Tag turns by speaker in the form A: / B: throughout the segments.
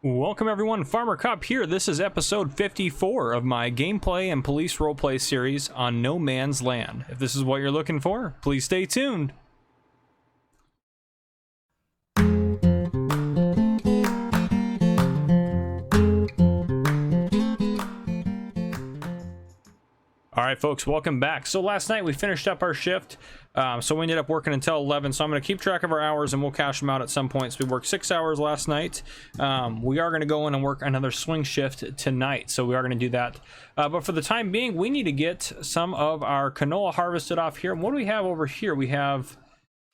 A: Welcome everyone, Farmer Cop here. This is episode 54 of my gameplay and police roleplay series on No Man's Land. If this is what you're looking for, please stay tuned. Alright folks, welcome back. So last night we finished up our shift, so we ended up working until 11, so I'm going to keep track of our hours and we'll cash them out at some point. So we worked 6 hours last night. We are going to go in and work another swing shift tonight, so we are going to do that. But for the time being, we need to get some of our canola harvested off here. And what do we have over here? We have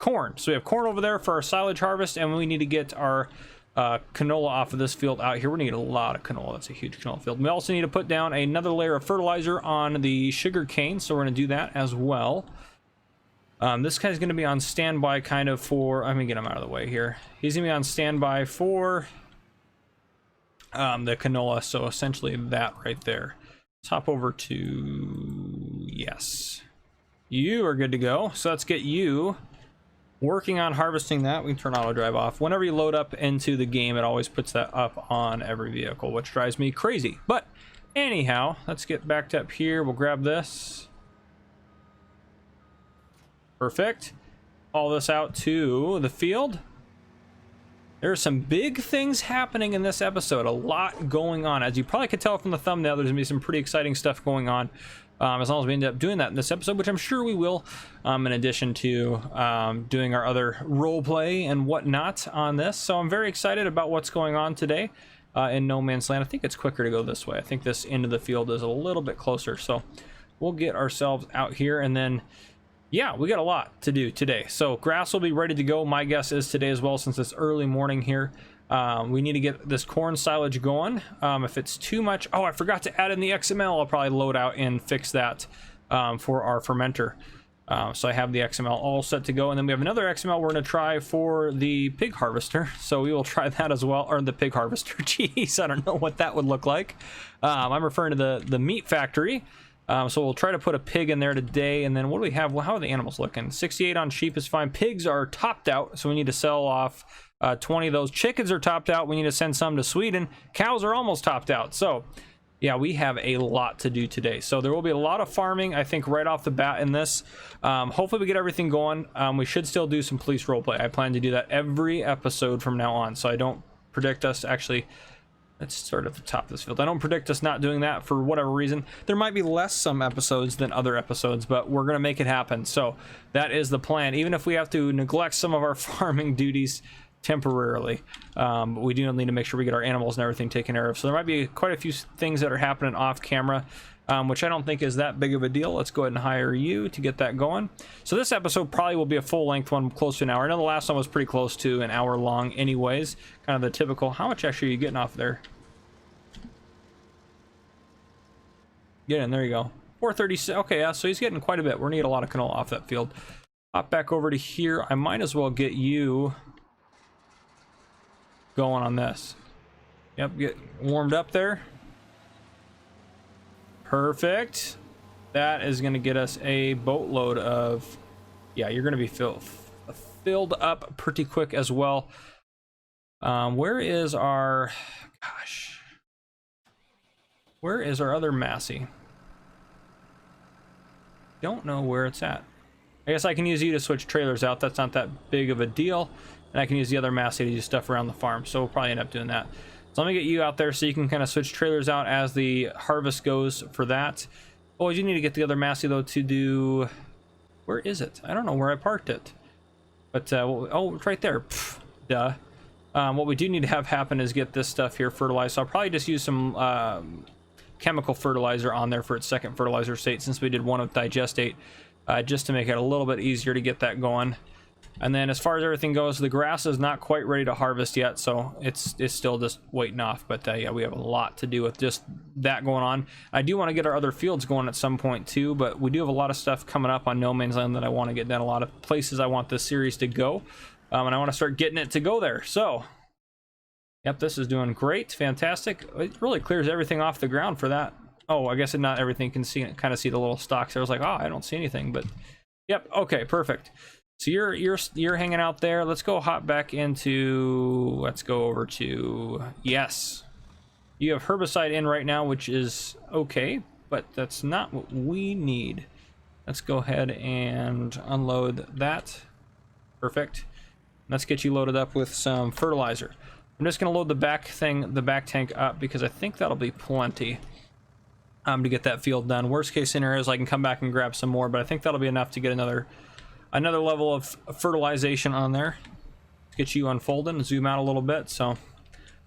A: corn. So we have corn over there for our silage harvest, and we need to get our canola off of this field out here. We're gonna get a lot of canola. That's a huge canola field. We also need to put down another layer of fertilizer on the sugar cane, so we're gonna do that as well. This guy's gonna be on standby kind of for, I'm gonna get him out of the way here. He's gonna be on standby for the canola, so essentially that right there. Let's hop over to, yes, you are good to go. So let's get you working on harvesting that. We can turn auto drive off. Whenever you load up into the game, it always puts that up on every vehicle, which drives me crazy. But anyhow, let's get backed up here. We'll grab this. Perfect. All this out to the field. There's some big things happening in this episode. A lot going on. As you probably could tell from the thumbnail, there's gonna be some pretty exciting stuff going on. As long as we end up doing that in this episode, which I'm sure we will, in addition to doing our other role play and whatnot on this. So I'm very excited about what's going on today in No Man's Land. I think it's quicker to go this way. I think this end of the field is a little bit closer. So we'll get ourselves out here, and then, yeah, we got a lot to do today. So grass will be ready to go. My guess is today as well, since it's early morning here. We need to get this corn silage going. If it's too much, oh, I forgot to add in the XML. I'll probably load out and fix that for our fermenter. So I have the XML all set to go, and then we have another XML we're going to try for the pig harvester. So we will try that as well, or the pig harvester. Jeez, I don't know what that would look like. I'm referring to the meat factory. So we'll try to put a pig in there today, and then what do we have? Well, how are the animals looking? 68 on sheep is fine. Pigs are topped out, so we need to sell off 20 of those. Chickens are topped out. We need to send some to Sweden. Cows are almost topped out. So yeah, we have a lot to do today. So there will be a lot of farming, I think, right off the bat in this. Hopefully we get everything going. We should still do some police roleplay. I plan to do that every episode from now on. So I don't predict us actually. Let's start at the top of this field. I don't predict us not doing that for whatever reason. There might be less some episodes than other episodes, but we're going to make it happen. So that is the plan. Even if we have to neglect some of our farming duties temporarily, we do need to make sure we get our animals and everything taken care of. So there might be quite a few things that are happening off camera, which I don't think is that big of a deal. Let's go ahead and hire you to get that going. So this episode probably will be a full-length one, close to an hour. I know the last one was pretty close to an hour long anyways, kind of the typical. How much actually are you getting off there? Get in, there you go. 436. Okay, yeah, so he's getting quite a bit. We're gonna get a lot of canola off that field. Hop back over to here. I might as well get you going on this. Yep, get warmed up there. Perfect. That is gonna get us a boatload of, yeah, you're gonna be filled up pretty quick as well. Where is our, gosh, where is our other Massey? Don't know where it's at. I guess I can use you to switch trailers out. That's not that big of a deal. And I can use the other Massey to do stuff around the farm. So we'll probably end up doing that. So let me get you out there so you can kind of switch trailers out as the harvest goes for that. Oh, I do need to get the other Massey though to do, where is it? I don't know where I parked it. But, oh, it's right there. Pff, duh. What we do need to have happen is get this stuff here fertilized. So I'll probably just use some chemical fertilizer on there for its second fertilizer state, since we did one with digestate, just to make it a little bit easier to get that going. And then as far as everything goes, the grass is not quite ready to harvest yet, so it's still just waiting off. But yeah, we have a lot to do with just that going on. I do want to get our other fields going at some point too, but we do have a lot of stuff coming up on No Man's Land that I want to get done. A lot of places I want this series to go, and I want to start getting it to go there. So yep, this is doing great. Fantastic. It really clears everything off the ground for that. Oh, I guess not everything can see, kind of see the little stalks. I was like, oh, I don't see anything, but yep. Okay, perfect. So you're hanging out there. Let's go hop back into, let's go over to, yes. You have herbicide in right now, which is okay, but that's not what we need. Let's go ahead and unload that. Perfect. Let's get you loaded up with some fertilizer. I'm just gonna load the back tank up because I think that'll be plenty to get that field done. Worst case scenario is I can come back and grab some more, but I think that'll be enough to get another level of fertilization on there. Let's get you unfolded and zoom out a little bit. So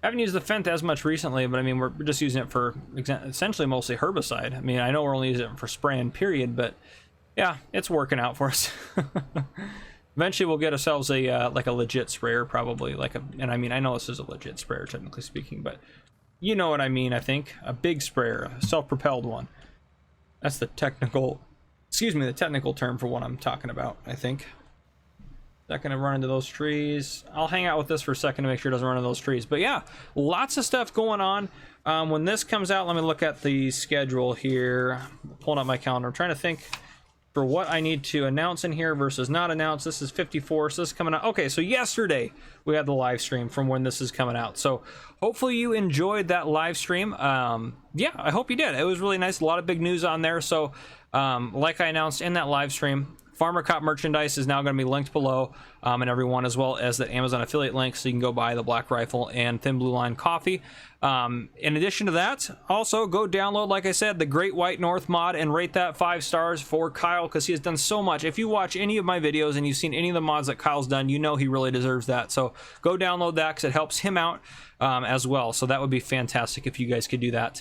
A: I haven't used the Fent as much recently, but I mean, we're just using it for essentially mostly herbicide. I mean, I know we're only using it for spraying period, but yeah, it's working out for us. Eventually we'll get ourselves a like a legit sprayer, probably and I mean, I know this is a legit sprayer technically speaking, but you know what I mean. I think a big sprayer, a self-propelled one. That's the technical term for what I'm talking about, I think. Not gonna run into those trees. I'll hang out with this for a second to make sure it doesn't run into those trees. But yeah, lots of stuff going on. When this comes out, let me look at the schedule here. Pulling up my calendar. I'm trying to think for what I need to announce in here versus not announce. This is 54, so this is coming out. Okay, so yesterday we had the live stream from when this is coming out. So hopefully you enjoyed that live stream. Yeah, I hope you did. It was really nice. A lot of big news on there. So like I announced in that live stream, Farmer Cop merchandise is now going to be linked below, and everyone, as well as the Amazon affiliate link, so you can go buy the Black Rifle and Thin Blue Line coffee. In addition to that, also go download, like I said, the Great White North mod and rate that 5 stars for Kyle, because he has done so much. If you watch any of my videos and you've seen any of the mods that Kyle's done, you know he really deserves that. So go download that because it helps him out as well. So that would be fantastic if you guys could do that.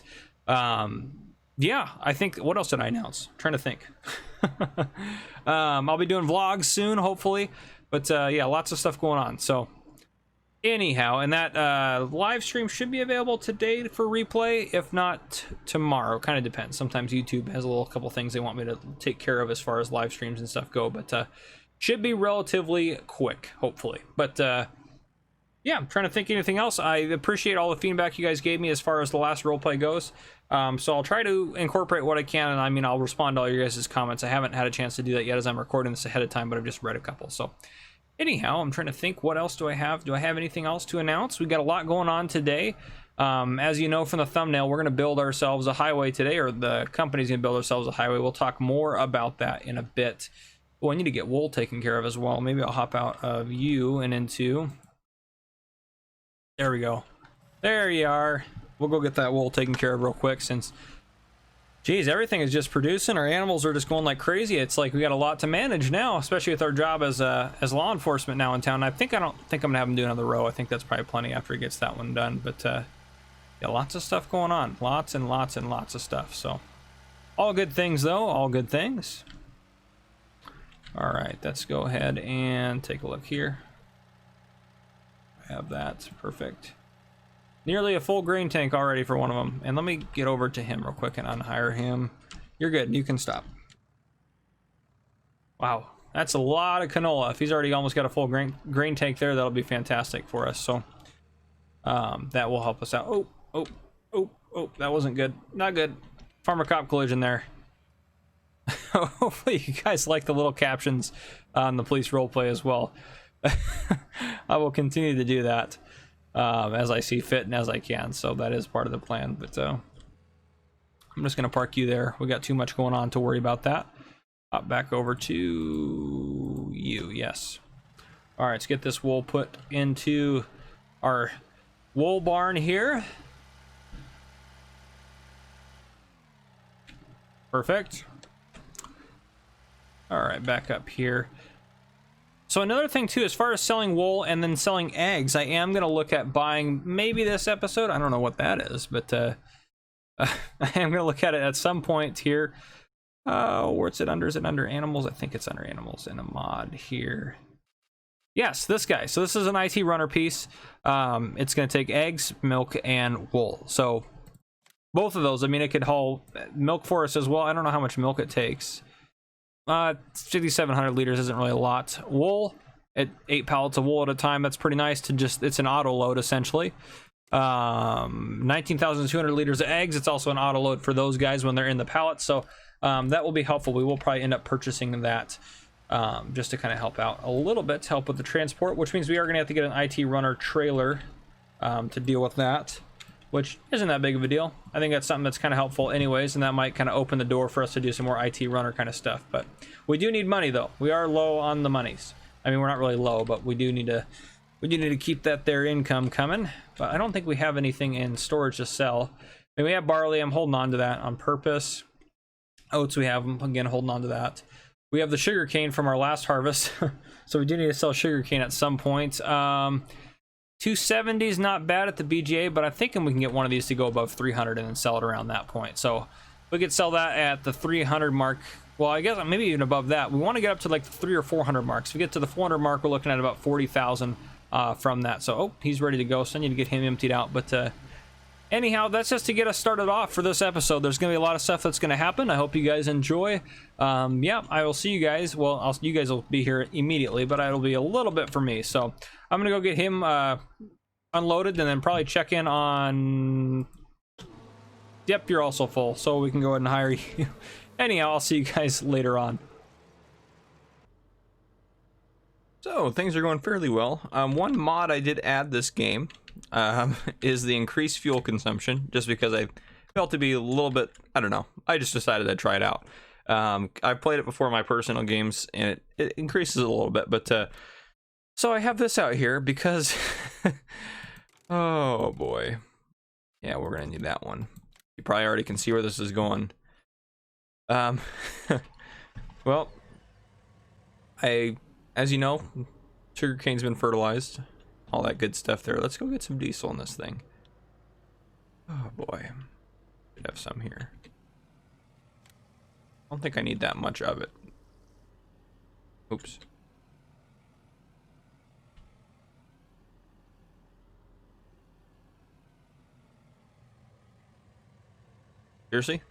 A: Yeah, I think, what else did I announce? I'm trying to think. I'll be doing vlogs soon, hopefully, but yeah, lots of stuff going on. So anyhow, and that live stream should be available today for replay, if not tomorrow. Kind of depends. Sometimes YouTube has a couple things they want me to take care of as far as live streams and stuff go, but should be relatively quick, hopefully. But yeah, I'm trying to think anything else. I appreciate all the feedback you guys gave me as far as the last roleplay goes. So I'll try to incorporate what I can, and I mean, I'll respond to all your guys' comments. I haven't had a chance to do that yet as I'm recording this ahead of time, but I've just read a couple. So anyhow, I'm trying to think, what else do I have? Do I have anything else to announce? We've got a lot going on today. As you know from the thumbnail, we're going to build ourselves a highway today, or the company's going to build ourselves a highway. We'll talk more about that in a bit. Oh, I need to get wool taken care of as well. Maybe I'll hop out of you and into... There we go. There you are. We'll go get that wool taken care of real quick, since, geez, everything is just producing. Our animals are just going like crazy. It's like we got a lot to manage now, especially with our job as law enforcement now in town. I don't think I'm gonna have him do another row. I think that's probably plenty after he gets that one done. But yeah, lots of stuff going on. Lots and lots and lots of stuff. So all good things, though. All good things. All right, let's go ahead and take a look here. Have that. Perfect. Nearly a full grain tank already for one of them. And let me get over to him real quick and unhire him. You're good. You can stop. Wow. That's a lot of canola. If he's already almost got a full grain tank there, that'll be fantastic for us. So that will help us out. Oh, that wasn't good. Not good. Farmer Cop collision there. Hopefully you guys like the little captions on the police roleplay as well. I will continue to do that as I see fit and as I can, so that is part of the plan. But I'm just gonna park you there. We got too much going on to worry about that. Hop back over to you. Yes. All right, let's get this wool put into our wool barn here. Perfect. All right, back up here. So another thing too, as far as selling wool and then selling eggs, I am going to look at buying maybe this episode. I don't know what that is, but I am going to look at it at some point here. Where's it under? Is it under animals? I think it's under animals in a mod here. Yes, this guy. So this is an IT runner piece. It's going to take eggs, milk, and wool. So both of those, I mean, it could haul milk for us as well. I don't know how much milk it takes. 5,700 liters isn't really a lot. Wool, at 8 pallets of wool at a time, that's pretty nice to just, it's an auto load essentially. 19,200 liters of eggs, it's also an auto load for those guys when they're in the pallet, so that will be helpful. We will probably end up purchasing that just to kind of help out a little bit to help with the transport, which means we are going to have to get an IT runner trailer to deal with that, which isn't that big of a deal. I think that's something that's kind of helpful anyways, and that might kind of open the door for us to do some more IT runner kind of stuff. But we do need money, though. We are low on the monies. I mean, we're not really low, but we do need to keep that there income coming. But I don't think we have anything in storage to sell. I mean, we have barley. I'm holding on to that on purpose. Oats, we have them, again, holding on to that. We have the sugar cane from our last harvest, so we do need to sell sugar cane at some point. 270 is not bad at the BGA, but I'm thinking we can get one of these to go above 300 and then sell it around that point. So we could sell that at the 300 mark. Well, I guess maybe even above that. We want to get up to like the 300 or 400 marks. If we get to the 400 mark, we're looking at about 40,000 from that. So, oh, he's ready to go, so I need to get him emptied out. But anyhow, that's just to get us started off for this episode. There's going to be a lot of stuff that's going to happen. I hope you guys enjoy. Yeah, I will see you guys. Well, you guys will be here immediately, but it'll be a little bit for me. So I'm going to go get him unloaded and then probably check in on... Yep, you're also full, so we can go ahead and hire you. Anyhow, I'll see you guys later on. So things are going fairly well. One mod I did add this game is the increased fuel consumption, just because I felt to be a little bit, I don't know, I just decided I'd try it out. I've played it before in my personal games, and it increases a little bit, but so I have this out here because oh boy, yeah, we're gonna need that one. You probably already can see where this is going. Well, as you know, sugarcane's been fertilized, all that good stuff there. Let's go get some diesel in this thing. Oh boy, should have some here. I don't think I need that much of it. Oops. Seriously?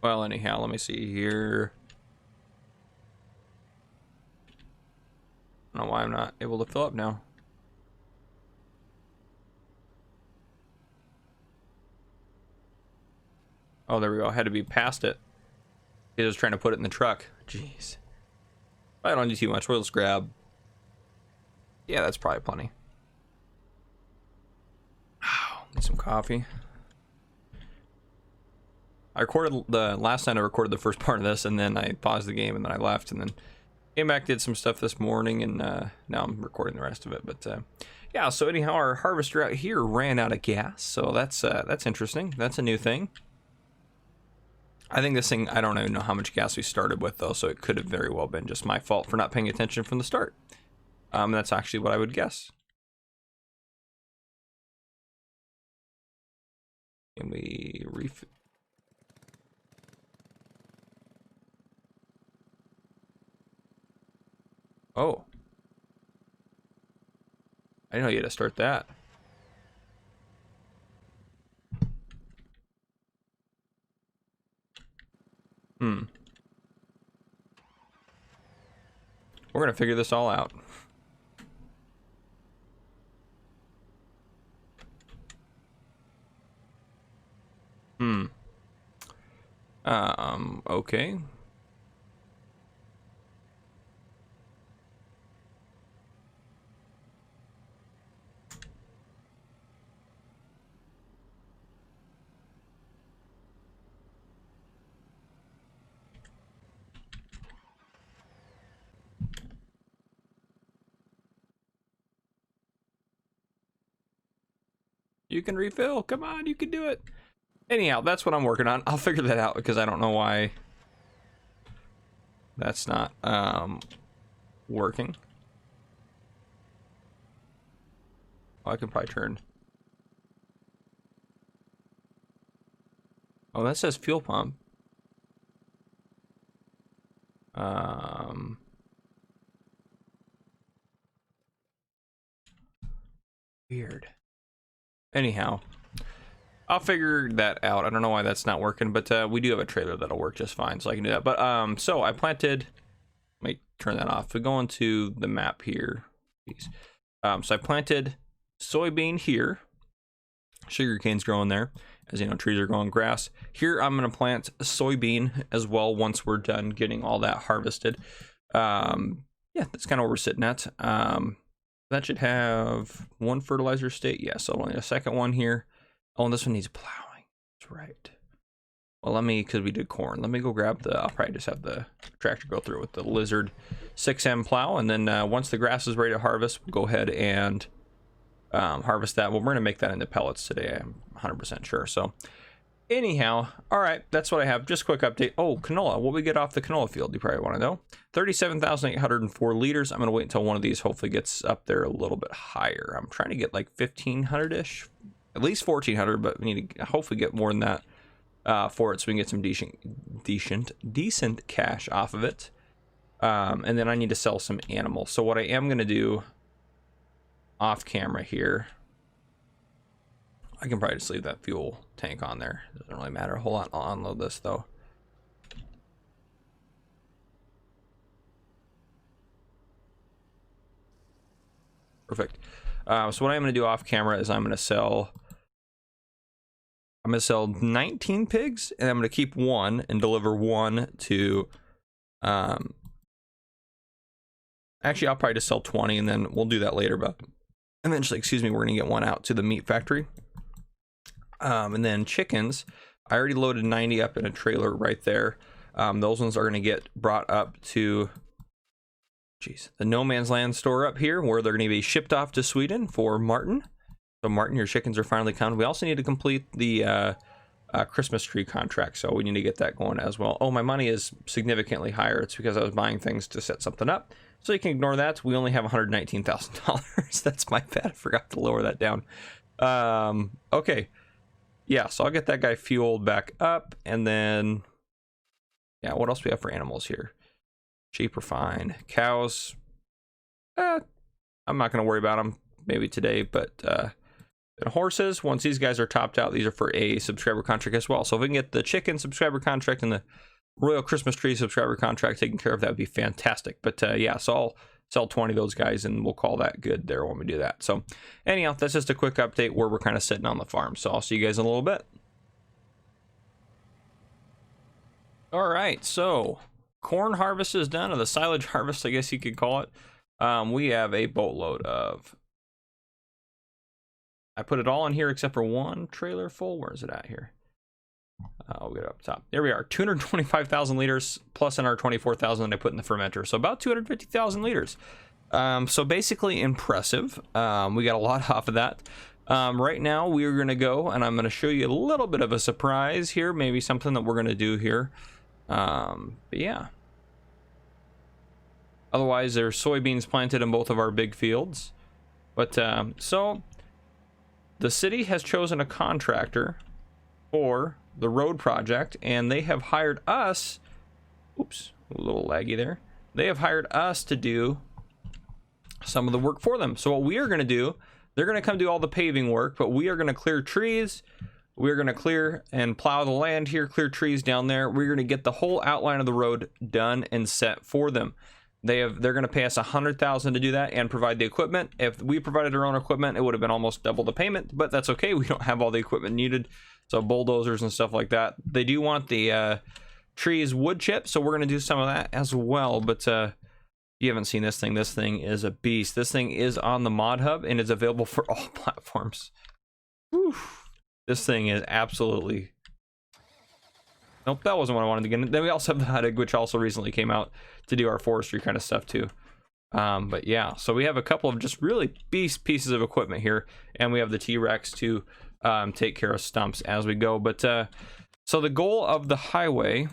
A: Well, anyhow, let me see here. I don't know why I'm not able to fill up now. Oh, there we go. I had to be past it. He was trying to put it in the truck. Jeez. I don't need too much. We'll just grab. Yeah, that's probably plenty. Oh, need some coffee. I recorded the last night. I recorded the first part of this, and then I paused the game, and then I left, and then came back, did some stuff this morning, and now I'm recording the rest of it. But yeah. So anyhow, our harvester out here ran out of gas, so that's interesting. That's a new thing. I think this thing, I don't even know how much gas we started with though, so it could have very well been just my fault for not paying attention from the start. That's actually what I would guess. Can we refill? Oh. I didn't know you had to start that. We're gonna figure this all out. Okay. You can refill. Come on, you can do it. Anyhow, that's what I'm working on. I'll figure that out because I don't know why that's not working. Oh, I can probably turn. Oh, that says fuel pump. Weird. Anyhow, I'll figure that out. I don't know why that's not working, but we do have a trailer that'll work just fine, so I can do that. But so I planted. Let me turn that off. We go into the map here. So I planted soybean here, Sugar cane's growing there. As you know, trees are growing grass. Here I'm going to plant soybean as well once we're done getting all that harvested. Yeah, that's kind of where we're sitting at. That should have one fertilizer state. Yeah, so only a second one here. Oh, and this one needs plowing. That's right. Well, let me, because we did corn, let me go grab the, I'll probably just have the tractor go through with the Lizard 6M plow. And then once the grass is ready to harvest, we'll go ahead and harvest that. Well, we're going to make that into pellets today. I'm 100% sure. So anyhow, all right, that's what I have. Just a quick update. Oh, canola. What we get off the canola field, you probably want to know. 37,804 liters. I'm going to wait until one of these hopefully gets up there a little bit higher. I'm trying to get like 1,500-ish, at least 1,400, but we need to hopefully get more than that for it so we can get some decent cash off of it. And then I need to sell some animals. So what I am going to do off camera here, I can probably just leave that fuel tank on there. Doesn't really matter a whole lot. I'll unload this though. Perfect. So what I'm going to do off camera is I'm going to sell 19 pigs, and I'm going to keep one and deliver one to actually I'll probably just sell 20 and then we'll do that later, but eventually, excuse me, we're going to get one out to the meat factory. And then chickens, I already loaded 90 up in a trailer right there. Those ones are going to get brought up to the no man's land store up here, where they're going to be shipped off to Sweden for Martin. So Martin, your chickens are finally coming. We also need to complete the Christmas tree contract, so we need to get that going as well. Oh, my money is significantly higher. It's because I was buying things to set something up. So you can ignore that. We only have $119,000. That's my bad. I forgot to lower that down. Okay. Yeah, so I'll get that guy fueled back up, and then, yeah, what else do we have for animals here? Sheep are fine. Cows, I'm not going to worry about them maybe today, but and horses, once these guys are topped out, these are for a subscriber contract as well. So if we can get the chicken subscriber contract and the Royal Christmas Tree subscriber contract taken care of, that would be fantastic. But yeah, so I'll sell 20 of those guys and we'll call that good there when we do that. So anyhow, that's just a quick update where we're kind of sitting on the farm. So I'll see you guys in a little bit. All right, so corn harvest is done, or the silage harvest, I guess you could call it. We have a boatload of, I put it all in here except for one trailer full. Where is it at here? I'll get it up top. There we are, 225,000 liters plus in our 24,000 that I put in the fermenter. So about 250,000 liters. So basically impressive. We got a lot off of that. Right now we are going to go, and I'm going to show you a little bit of a surprise here. Maybe something that we're going to do here. But yeah. Otherwise, there's soybeans planted in both of our big fields. But so the city has chosen a contractor for the road project, and they have hired us. Oops, a little laggy there. They have hired us to do some of the work for them. So what we are going to do, they're going to come do all the paving work, but we are going to clear trees. We're going to clear and plow the land here, clear trees down there. We're going to get the whole outline of the road done and set for them. They're going to pay us $100,000 to do that and provide the equipment. If we provided our own equipment, it would have been almost double the payment, but that's okay. We don't have all the equipment needed. So bulldozers and stuff like that. They do want the trees wood chip, so we're going to do some of that as well. But you haven't seen this thing. This thing is a beast. This thing is on the mod hub and is available for all platforms. Whew. This thing is absolutely... Nope, that wasn't what I wanted to get. Then we also have the Huttig, which also recently came out to do our forestry kind of stuff too. But yeah, so we have a couple of just really beast pieces of equipment here, and we have the T-Rex to take care of stumps as we go. But so the goal of the highway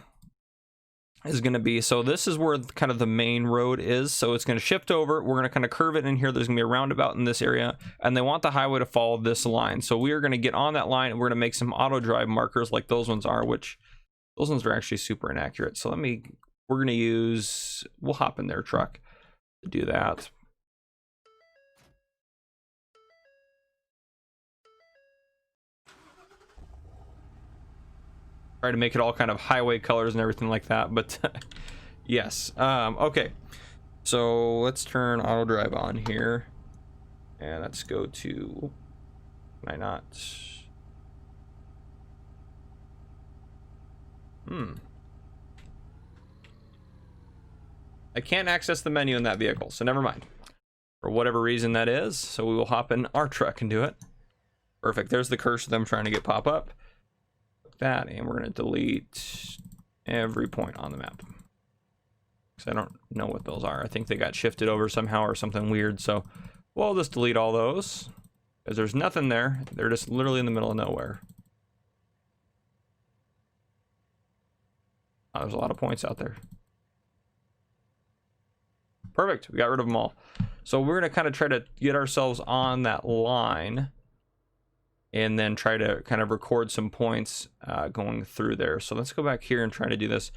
A: is going to be, so this is where kind of the main road is. So it's going to shift over. We're going to kind of curve it in here. There's going to be a roundabout in this area, and they want the highway to follow this line. So we are going to get on that line, and we're going to make some auto drive markers like those ones are, which those ones are actually super inaccurate. So we're going to use, we'll hop in their truck to do that. Try to make it all kind of highway colors and everything like that, but yes. Okay, so let's turn auto drive on here, and let's go to, can I not? I can't access the menu in that vehicle, so never mind. For whatever reason that is, so we will hop in our truck and do it. Perfect. There's the cursor them trying to get pop up. That, and we're going to delete every point on the map. Because I don't know what those are. I think they got shifted over somehow or something weird, so we'll just delete all those. Because there's nothing there. They're just literally in the middle of nowhere. Oh, there's a lot of points out there. Perfect. We got rid of them all. So we're going to kind of try to get ourselves on that line and then try to kind of record some points going through there. So let's go back here and try to do this.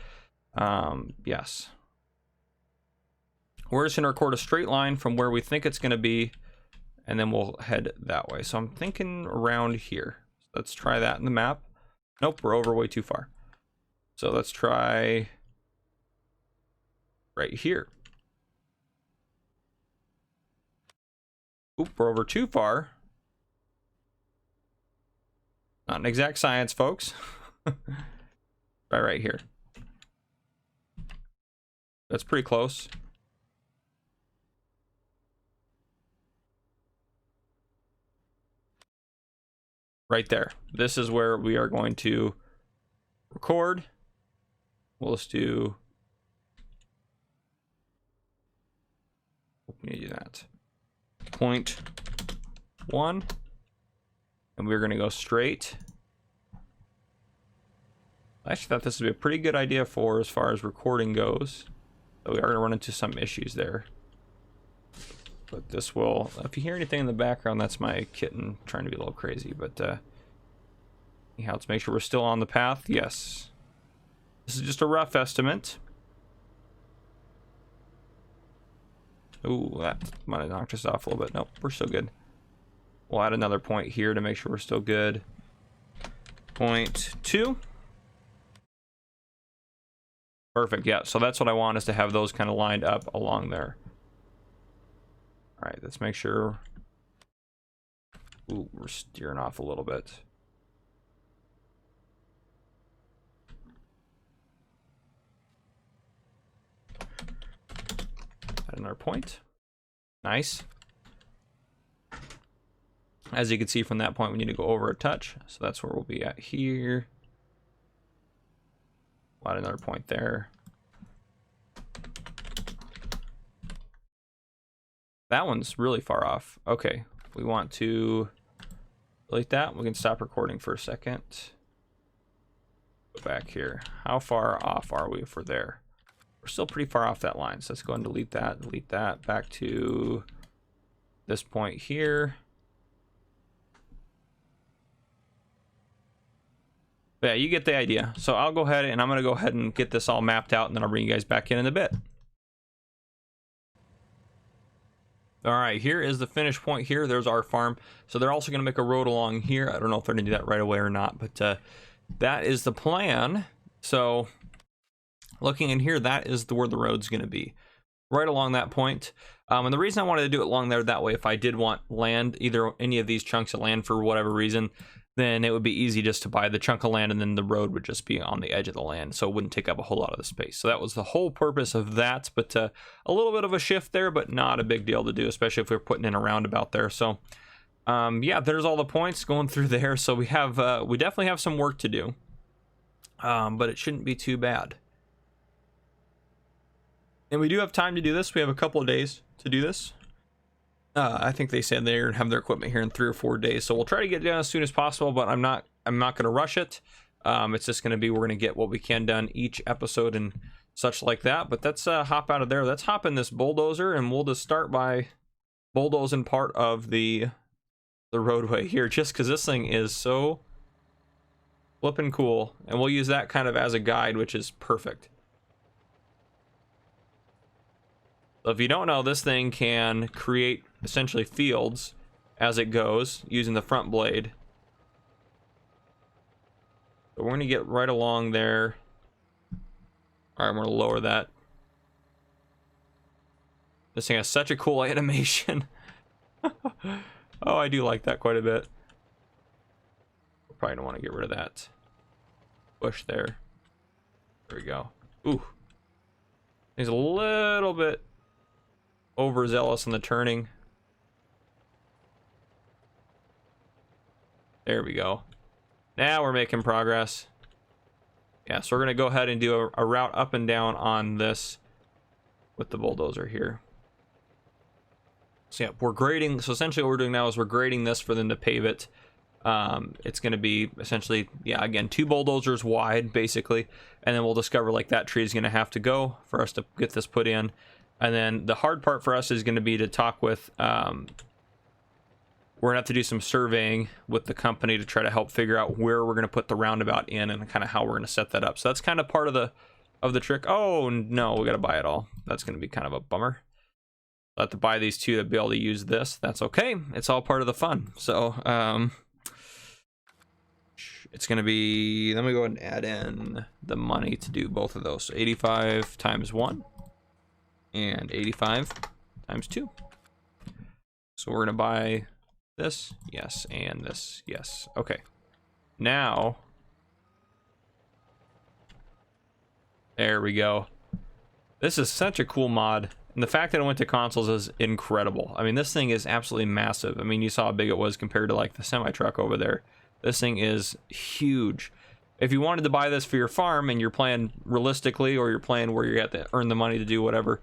A: Yes. We're just going to record a straight line from where we think it's going to be, and then we'll head that way. So I'm thinking around here. Let's try that in the map. Nope, we're over way too far. So let's try right here. Oop, we're over too far. Not an exact science, folks. right here. That's pretty close. Right there. This is where we are going to record. We'll just do... We need to do that. 0.1. And we're going to go straight. I actually thought this would be a pretty good idea for as far as recording goes. But we are going to run into some issues there. But this will, if you hear anything in the background, that's my kitten trying to be a little crazy. But anyhow, let's make sure we're still on the path. Yes. This is just a rough estimate. Ooh, that might have knocked us off a little bit. Nope, we're still good. We'll add another point here to make sure we're still good. 0.2. Perfect, yeah. So that's what I want, is to have those kind of lined up along there. All right, let's make sure. Ooh, we're steering off a little bit. Add another point. Nice. As you can see from that point, we need to go over a touch. So that's where we'll be at here. Add another point there. That one's really far off. Okay, we want to delete that. We can stop recording for a second. Go back here. How far off are we for there? We're still pretty far off that line. So let's go and delete that. Back to this point here. But yeah, you get the idea. So I'll go ahead and I'm going to go ahead and get this all mapped out, and then I'll bring you guys back in a bit. All right, here is the finish point here. There's our farm. So they're also going to make a road along here. I don't know if they're going to do that right away or not, but that is the plan. So looking in here, that is where the road's going to be, right along that point. And the reason I wanted to do it along there, that way if I did want land, either any of these chunks of land for whatever reason, then it would be easy just to buy the chunk of land, and then the road would just be on the edge of the land, so it wouldn't take up a whole lot of the space. So that was the whole purpose of that, but a little bit of a shift there, but not a big deal to do, especially if we're putting in a roundabout there. So yeah, there's all the points going through there. So we have we definitely have some work to do, but it shouldn't be too bad. And we do have time to do this. We have a couple of days to do this. I think they said they're gonna have their equipment here in 3 or 4 days, so we'll try to get it done as soon as possible, but I'm not gonna rush it. It's just gonna be, we're gonna get what we can done each episode and such like that. But let's hop out of there. Let's hop in this bulldozer, and we'll just start by bulldozing part of the roadway here, just because this thing is so flippin' cool, and we'll use that kind of as a guide, which is perfect. So if you don't know, this thing can create essentially fields as it goes using the front blade. So we're going to get right along there. All right, I'm going to lower that. This thing has such a cool animation. Oh, I do like that quite a bit. Probably don't want to get rid of that bush there. There we go. Ooh. He's a little bit overzealous in the turning. There we go. Now we're making progress. Yeah, so we're going to go ahead and do a route up and down on this with the bulldozer here. So yeah, we're grading. So essentially what we're doing now is we're grading this for them to pave it. It's going to be essentially, yeah, again, 2 bulldozers wide basically, and then we'll discover like that tree is going to have to go for us to get this put in. And then the hard part for us is going to be to talk with we're gonna have to do some surveying with the company to try to help figure out where we're going to put the roundabout in and kind of how we're going to set that up. So that's kind of part of the trick. Oh no, we got to buy it all. That's going to be kind of a bummer. I'll have to buy these 2 to be able to use this. That's okay. It's all part of the fun. So it's going to be, let me go ahead and add in the money to do both of those. So 85 times 1 and 85 times 2. So we're going to buy this, yes, and this, yes. Okay. Now, there we go. This is such a cool mod. And the fact that it went to consoles is incredible. I mean, this thing is absolutely massive. I mean, you saw how big it was compared to like the semi-truck over there. This thing is huge. If you wanted to buy this for your farm and you're playing realistically, or you're playing where you have to earn the money to do whatever,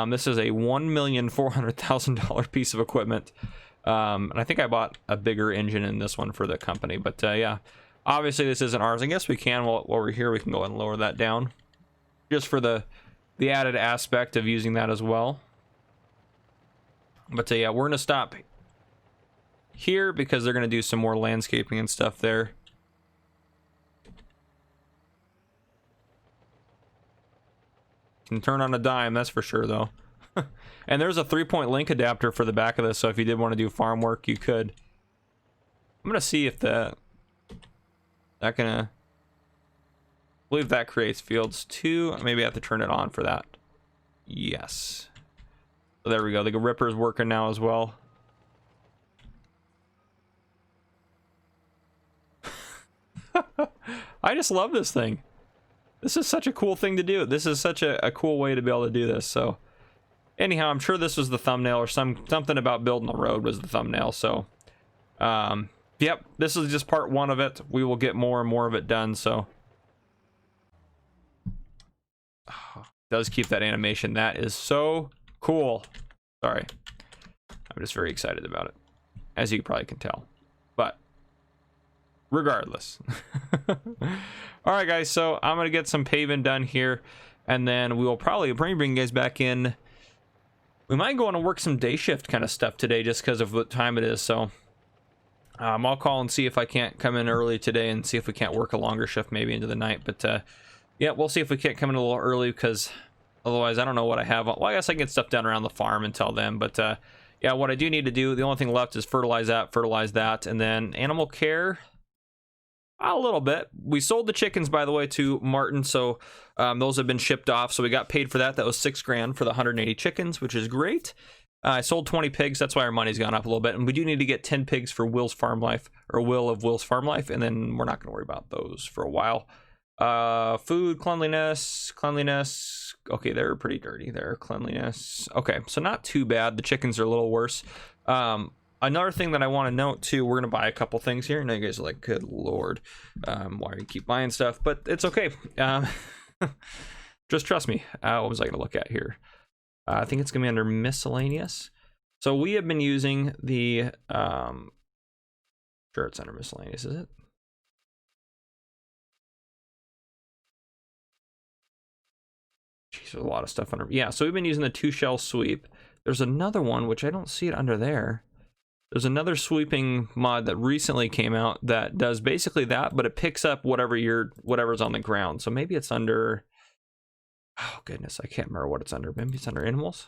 A: this is a $1,400,000 piece of equipment. And I think I bought a bigger engine in this one for the company. But yeah, obviously this isn't ours. I guess we can, while we're here, we can go and lower that down. Just for the added aspect of using that as well. But yeah, we're going to stop here because they're going to do some more landscaping and stuff there. Can turn on a dime, that's for sure though. And there's a 3-point link adapter for the back of this, so if you did want to do farm work, you could. I'm gonna see if that gonna, I believe that creates fields too. Maybe I have to turn it on for that. Yes. So there we go. The ripper's working now as well. I just love this thing. This is such a cool thing to do. This is such a cool way to be able to do this. So anyhow, I'm sure this was the thumbnail, or something about building the road was the thumbnail. So yep, this is just part 1 of it. We will get more and more of it done. So does keep that animation. That is so cool. Sorry, I'm just very excited about it, as you probably can tell. But regardless. All right guys, so I'm gonna get some paving done here, and then we will probably bring you guys back in. We might go on and work some day shift kind of stuff today just because of what time it is. So I'll call and see if I can't come in early today, and see if we can't work a longer shift maybe into the night. But yeah, we'll see if we can't come in a little early, because otherwise I don't know what I have. Well, I guess I can get stuff done around the farm until then. But yeah, what I do need to do, the only thing left is fertilize that, and then animal care a little bit. We sold the chickens, by the way, to Martin, so those have been shipped off, so we got paid for that. That was $6,000 for the 180 chickens, which is great. I sold 20 pigs, that's why our money's gone up a little bit, and we do need to get 10 pigs for Will's Farm Life, or Will of Will's Farm Life, and then we're not going to worry about those for a while. Food, cleanliness, okay, they're pretty dirty there. Cleanliness, okay, so not too bad. The chickens are a little worse. Another thing that I want to note too, we're gonna buy a couple things here. And you guys are like, good lord, why do you keep buying stuff? But it's okay. Just trust me. What was I gonna look at here? I think it's gonna be under miscellaneous. So we have been using the sure, it's under miscellaneous, is it? Jeez, there's a lot of stuff under. Yeah, so we've been using the 2-shell sweep. There's another one which I don't see it under there. There's another sweeping mod that recently came out that does basically that, but it picks up whatever's on the ground. So maybe it's under, oh goodness, I can't remember what it's under. Maybe it's under animals.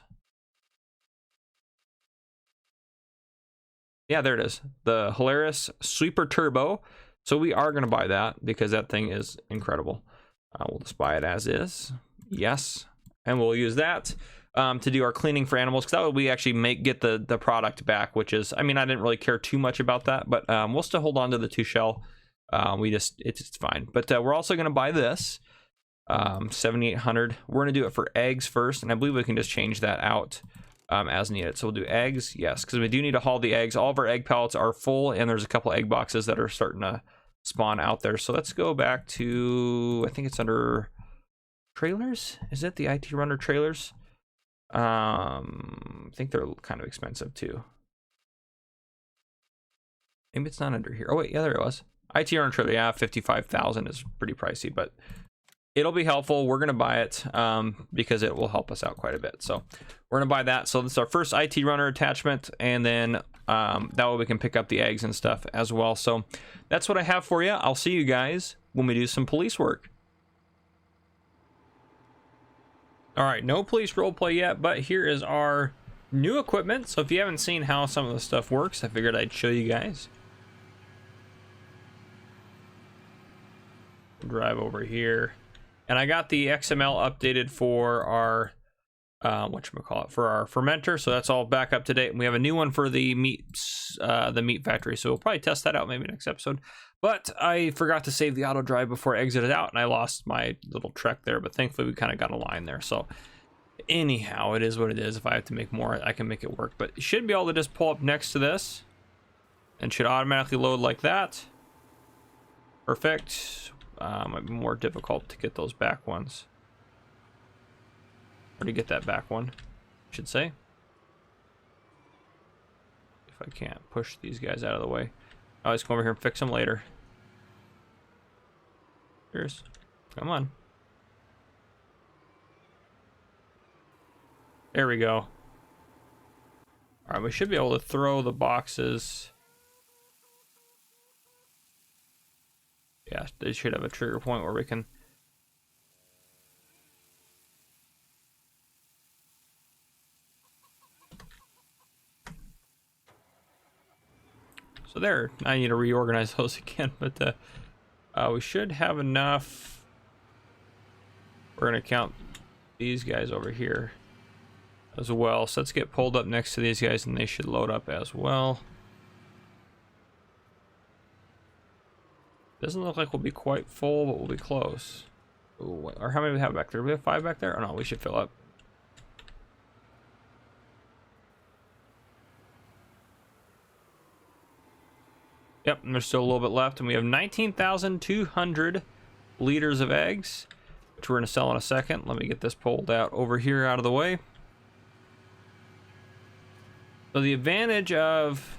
A: Yeah, there it is. The Hilarious Sweeper Turbo. So we are going to buy that because that thing is incredible. We'll just buy it as is. Yes. And we'll use that to do our cleaning for animals, because that would we actually get the product back, which is, I mean, I didn't really care too much about that, but we'll still hold on to the 2-shell. It's fine. But we're also going to buy this. 7,800. We're gonna do it for eggs first, and I believe we can just change that out as needed. So we'll do eggs, yes, because we do need to haul the eggs. All of our egg pallets are full, and there's a couple egg boxes that are starting to spawn out there. So let's go back to, I think it's under trailers. Is it the IT runner trailers? I think they're kind of expensive too. Maybe it's not under here. Oh wait, yeah, there it was. IT runner trailer, yeah, 55,000 is pretty pricey, but it'll be helpful. We're gonna buy it because it will help us out quite a bit. So we're gonna buy that. So this is our first IT runner attachment, and then that way we can pick up the eggs and stuff as well. So that's what I have for you. I'll see you guys when we do some police work. All right, no police role play yet, but here is our new equipment. So if you haven't seen how some of the stuff works, I figured I'd show you guys. Drive over here, and I got the XML updated for our whatchamacallit, for our fermenter, so that's all back up to date. And we have a new one for the meat factory, so we'll probably test that out maybe next episode. But I forgot to save the auto drive before I exited out, and I lost my little trek there, but thankfully we kind of got a line there. So anyhow, it is what it is. If I have to make more, I can make it work. But you should be able to just pull up next to this and should automatically load like that. Perfect. Might be more difficult to get those back ones. Or to get that back one, I should say. If I can't push these guys out of the way. I'll just come over here and fix them later. Cheers. Come on. There we go. Alright, we should be able to throw the boxes. Yeah, they should have a trigger point where we can... So there, I need to reorganize those again, but we should have enough. We're gonna count these guys over here as well. So let's get pulled up next to these guys and they should load up as well. Doesn't look like we'll be quite full, but we'll be close. Ooh, or how many do we have back there? Do we have 5 back there? Oh no, we should fill up. Yep, and there's still a little bit left, and we have 19,200 liters of eggs, which we're going to sell in a second. Let me get this pulled out over here out of the way. So the advantage of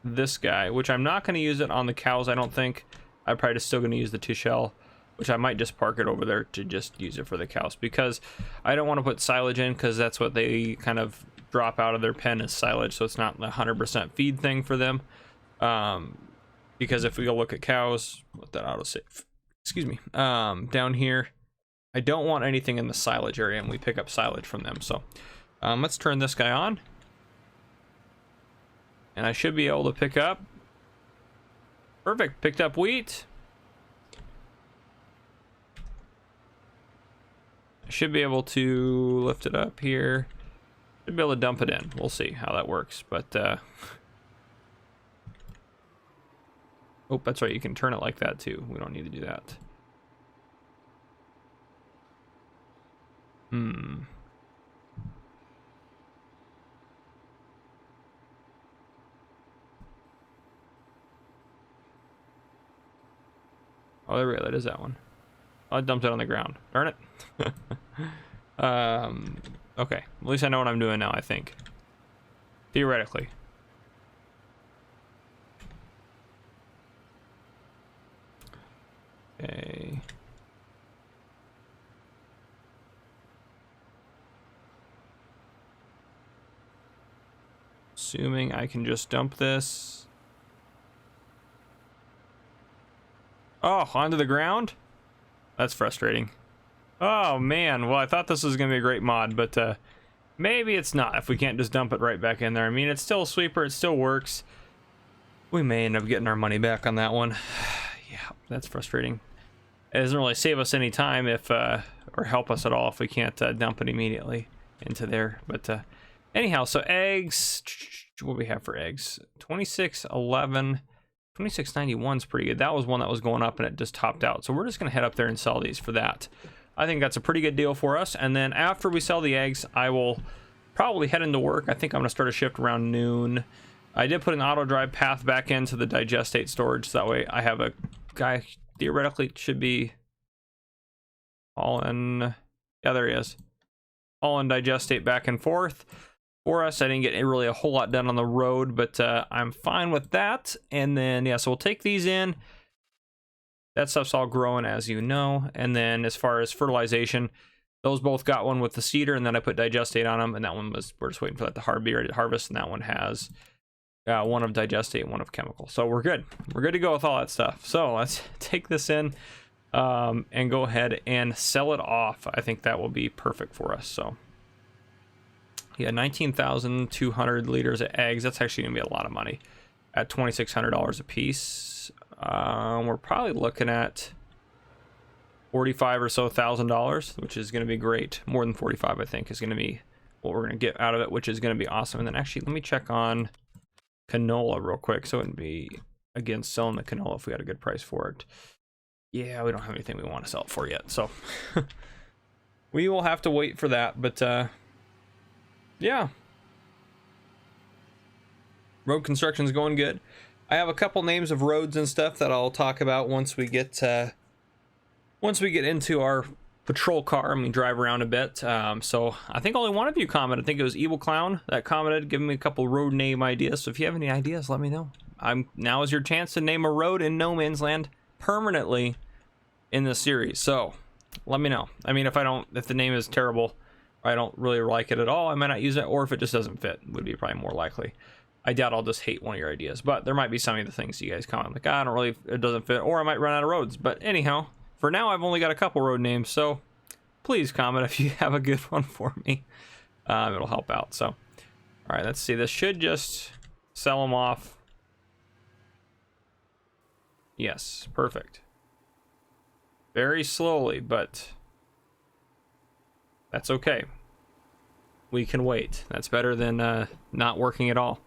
A: this guy, which I'm not going to use it on the cows, I don't think. I'm probably just still going to use the 2-shell, which I might just park it over there to just use it for the cows, because I don't want to put silage in, because that's what they kind of drop out of their pen is silage, so it's not a 100% feed thing for them. Because if we go look at cows, let that autosave, excuse me, down here, I don't want anything in the silage area, and we pick up silage from them. So let's turn this guy on, and I should be able to pick up, perfect, picked up wheat. I should be able to lift it up here, should be able to dump it in. We'll see how that works, but oh, that's right, you can turn it like that too. We don't need to do that. Oh, there we go, that is that one. I dumped it on the ground. Darn it. Okay, at least I know what I'm doing now, I think. Theoretically. Okay. Assuming I can just dump this. Oh, onto the ground? That's frustrating. Oh man, well I thought this was gonna be a great mod, but maybe it's not if we can't just dump it right back in there. I mean, it's still a sweeper, it still works. We may end up getting our money back on that one. Yeah, that's frustrating. It doesn't really save us any time if or help us at all if we can't dump it immediately into there. But anyhow, so eggs, what do we have for eggs? 26.11, 26.91 is pretty good. That was one that was going up and it just topped out, so we're just gonna head up there and sell these for that. I think that's a pretty good deal for us. And then after we sell the eggs, I will probably head into work. I think I'm going to start a shift around noon. I did put an auto drive path back into the digestate storage, so that way I have a guy theoretically should be all in. Yeah, there he is. All in digestate back and forth for us. I didn't get really a whole lot done on the road, but I'm fine with that. And then, yeah, so we'll take these in. That stuff's all growing, as you know. And then as far as fertilization, those both got one with the cedar, and then I put digestate on them, and that one was, we're just waiting for that to be ready to harvest, and that one has one of digestate and one of chemical. So we're good. We're good to go with all that stuff. So let's take this in and go ahead and sell it off. I think that will be perfect for us. So yeah, 19,200 liters of eggs. That's actually gonna be a lot of money at $2,600 a piece. We're probably looking at $45,000 or so, which is gonna be great. More than 45, I think, is gonna be what we're gonna get out of it, which is gonna be awesome. And then actually, let me check on canola real quick, so it wouldn't be against selling the canola if we got a good price for it. Yeah, we don't have anything we want to sell it for yet, so we will have to wait for that. But yeah, road construction is going good. I have a couple names of roads and stuff that I'll talk about once we get into our patrol car and we drive around a bit. So I think only one of you commented. I think it was Evil Clown that commented, giving me a couple road name ideas. So if you have any ideas, let me know. Now is your chance to name a road in No Man's Land permanently in this series. So let me know. I mean, if the name is terrible, or I don't really like it at all, I might not use it. Or if it just doesn't fit, would be probably more likely. I doubt I'll just hate one of your ideas, but there might be some of the things you guys comment like, I don't really, it doesn't fit, or I might run out of roads. But anyhow, for now, I've only got a couple road names, so please comment if you have a good one for me. It'll help out. So, all right, let's see. This should just sell them off. Yes, perfect. Very slowly, but that's okay. We can wait. That's better than not working at all.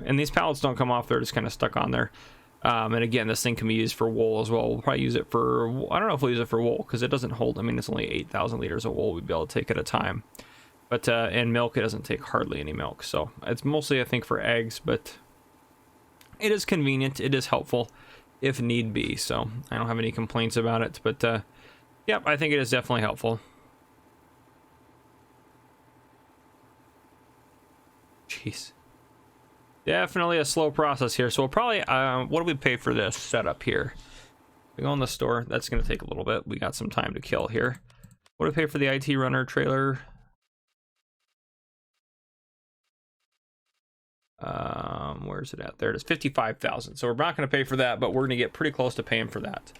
A: And these pallets don't come off. They're just kind of stuck on there. And again, this thing can be used for wool as well. We'll probably use it for, I don't know if we'll use it for wool, because it doesn't hold, I mean, it's only 8,000 liters of wool we'd be able to take at a time. But, and milk, it doesn't take hardly any milk. So it's mostly, I think, for eggs, but it is convenient. It is helpful if need be. So I don't have any complaints about it, but, yep, I think it is definitely helpful. Jeez. Definitely a slow process here. So we'll probably, what do we pay for this setup here? We go in the store. That's going to take a little bit. We got some time to kill here. What do we pay for the IT runner trailer? Where's it at? There it is, 55,000. So we're not going to pay for that, but we're going to get pretty close to paying for that.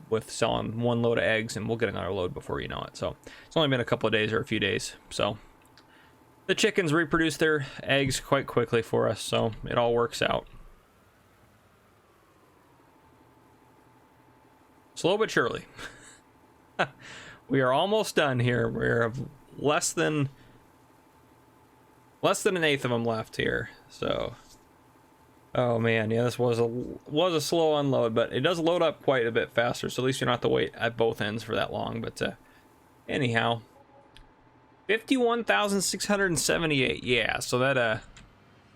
A: With selling one load of eggs, and we'll get another load before you know it. So it's only been a couple of days or a few days. So the chickens reproduce their eggs quite quickly for us, so it all works out. Slow but surely. We are almost done here. We're less than an eighth of them left here. So, oh man, yeah, this was a slow unload, but it does load up quite a bit faster. So at least you don't have to wait at both ends for that long. But anyhow. 51,678. Yeah, so that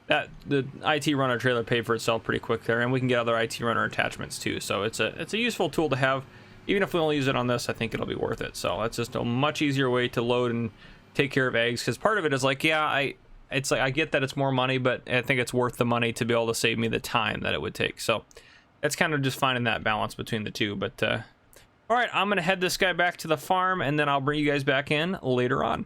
A: the IT runner trailer paid for itself pretty quick there, and we can get other IT runner attachments too. So it's a useful tool to have. Even if we only use it on this, I think it'll be worth it. So that's just a much easier way to load and take care of eggs, because part of it is like, yeah, it's like I get that it's more money, but I think it's worth the money to be able to save me the time that it would take. So it's kind of just finding that balance between the two. But all right, I'm gonna head this guy back to the farm, and then I'll bring you guys back in later on.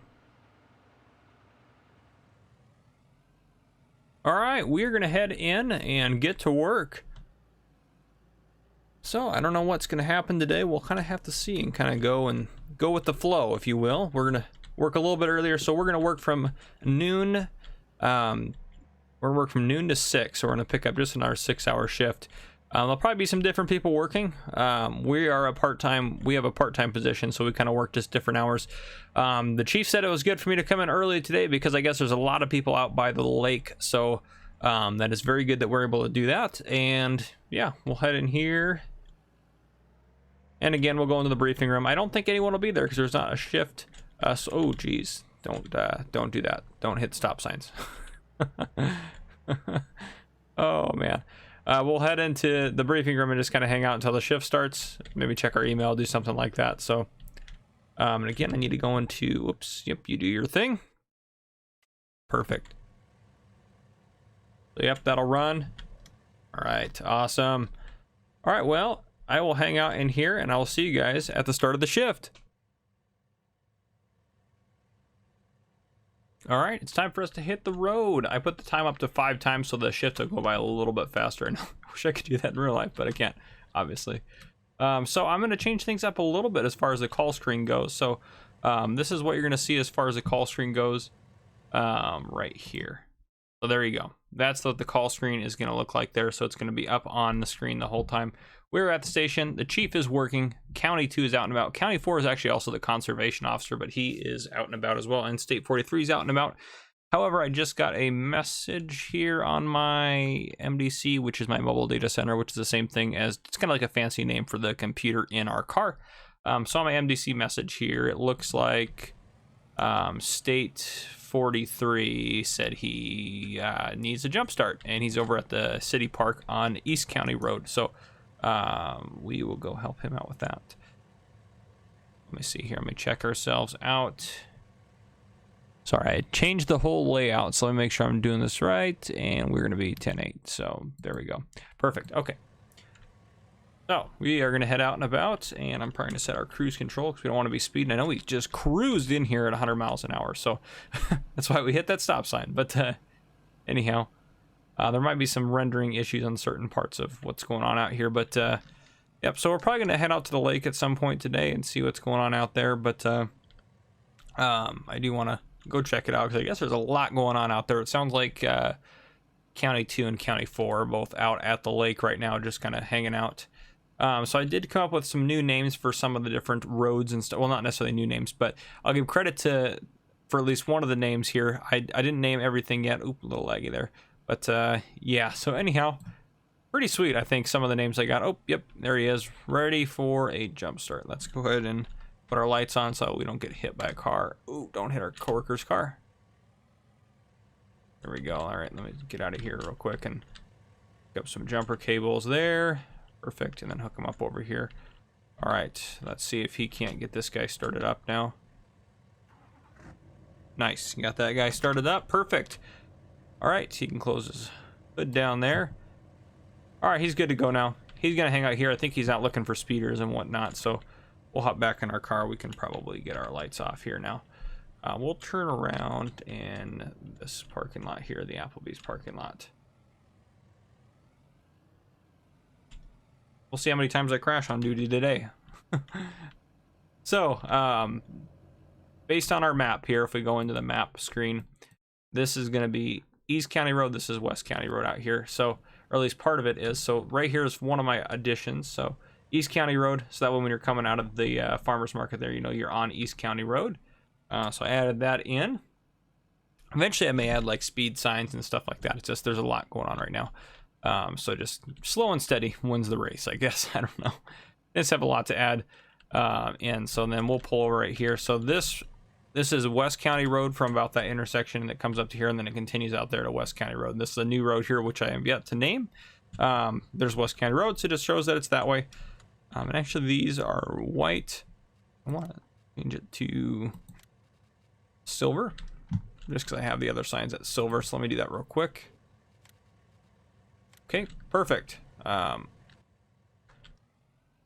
A: All right, we're gonna head in and get to work. So I don't know what's gonna happen today. We'll kind of have to see and kind of go with the flow, if you will. We're gonna work a little bit earlier, so we're gonna work from noon. We're gonna work from noon to 6. So we're gonna pick up just another 6-hour shift. There'll probably be some different people working. We have a part-time position, so we kind of work just different hours. The chief said it was good for me to come in early today because I guess there's a lot of people out by the lake. So that is very good that we're able to do that. And yeah, we'll head in here. And again, we'll go into the briefing room. I don't think anyone will be there because there's not a shift. Oh, geez. Don't do that. Don't hit stop signs. Oh, man. We'll head into the briefing room and just kind of hang out until the shift starts. Maybe check our email, do something like that. So, and again, I need to go into, whoops, yep, you do your thing. Perfect. So, yep, that'll run. All right, awesome. All right, well, I will hang out in here and I will see you guys at the start of the shift. All right, it's time for us to hit the road. I put the time up to 5 times so the shift will go by a little bit faster. And I wish I could do that in real life, but I can't, obviously. So I'm going to change things up a little bit as far as the call screen goes. So this is what you're going to see as far as the call screen goes right here. So there you go. That's what the call screen is going to look like there. So it's going to be up on the screen the whole time. We're at the station. The chief is working. County 2 is out and about. County 4 is actually also the conservation officer, but he is out and about as well. And State 43 is out and about. However, I just got a message here on my MDC, which is my mobile data center, which is the same thing as, it's kind of like a fancy name for the computer in our car. So on my MDC message here, it looks like State 43 said he needs a jump start, and he's over at the city park on East County Road. So we will go help him out with that. Let me see here. Let me check ourselves out. Sorry, I changed the whole layout, so let me make sure I'm doing this right. And we're going to be 10-8. So there we go. Perfect. Okay. So we are going to head out and about, and I'm probably going to set our cruise control because we don't want to be speeding. I know we just cruised in here at 100 miles an hour, so that's why we hit that stop sign. But anyhow, there might be some rendering issues on certain parts of what's going on out here. But yep, so we're probably going to head out to the lake at some point today and see what's going on out there. But I do want to go check it out because I guess there's a lot going on out there. It sounds like County 2 and County 4 are both out at the lake right now, just kind of hanging out. So I did come up with some new names for some of the different roads and stuff. Well, not necessarily new names, but I'll give credit for at least one of the names here. I didn't name everything yet. Oop, a little laggy there. But yeah, so anyhow, pretty sweet, I think, some of the names I got. Oh, yep, there he is, ready for a jump start. Let's go ahead and put our lights on so we don't get hit by a car. Ooh, don't hit our coworker's car. There we go. All right, let me get out of here real quick and pick up some jumper cables there. Perfect, and then hook them up over here. All right, let's see if he can't get this guy started up now. Nice, got that guy started up. Perfect. All right, he can close his hood down there. All right, he's good to go now. He's gonna hang out here. I think he's not looking for speeders and whatnot, so we'll hop back in our car. We can probably get our lights off here now. We'll turn around in this parking lot here, the Applebee's parking lot. We'll see how many times I crash on duty today. So, based on our map here, if we go into the map screen, this is going to be East County Road. This is West County Road out here. So, or at least part of it is. So, right here is one of my additions. So, East County Road. So that way when you're coming out of the farmer's market there, you know you're on East County Road. So, I added that in. Eventually, I may add like speed signs and stuff like that. It's just there's a lot going on right now. So just slow and steady wins the race, I guess. I don't know. I just have a lot to add. And so then we'll pull over right here. So this is West County Road from about that intersection, and it comes up to here, and then it continues out there to West County Road. This is a new road here, which I have yet to name. There's West County Road, so it just shows that it's that way. And actually these are white. I want to change it to silver, just because I have the other signs at silver. So let me do that real quick. Okay, perfect. So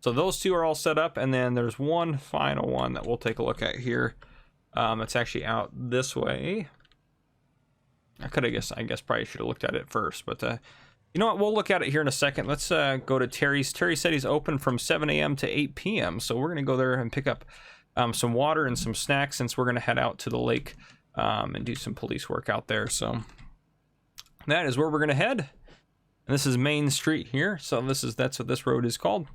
A: those two are all set up, and then there's one final one that we'll take a look at here. It's actually out this way. I guess probably should have looked at it first, but you know what? We'll look at it here in a second. Let's go to Terry's. Terry said he's open from 7 a.m. to 8 p.m. So we're gonna go there and pick up some water and some snacks, since we're gonna head out to the lake and do some police work out there. So that is where we're gonna head. And this is Main Street here, so that's what this road is called.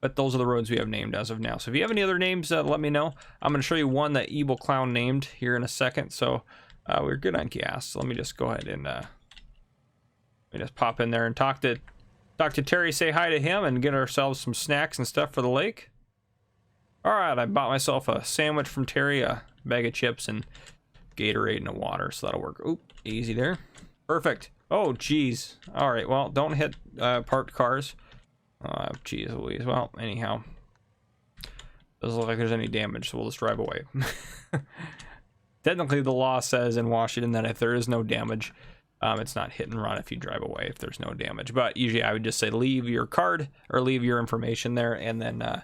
A: But those are the roads we have named as of now. So if you have any other names, let me know. I'm going to show you one that Evil Clown named here in a second. So we're good on gas. So let me just go ahead and let me just pop in there and talk to Terry, say hi to him, and get ourselves some snacks and stuff for the lake. All right, I bought myself a sandwich from Terry, a bag of chips, and Gatorade and a water, so that'll work. Oop, easy there. Perfect. Oh, geez. All right, well, don't hit parked cars. Geez Louise. Well, anyhow. Doesn't look like there's any damage, so we'll just drive away. Technically, the law says in Washington that if there is no damage, it's not hit and run if you drive away if there's no damage. But usually I would just say leave your card or leave your information there, and then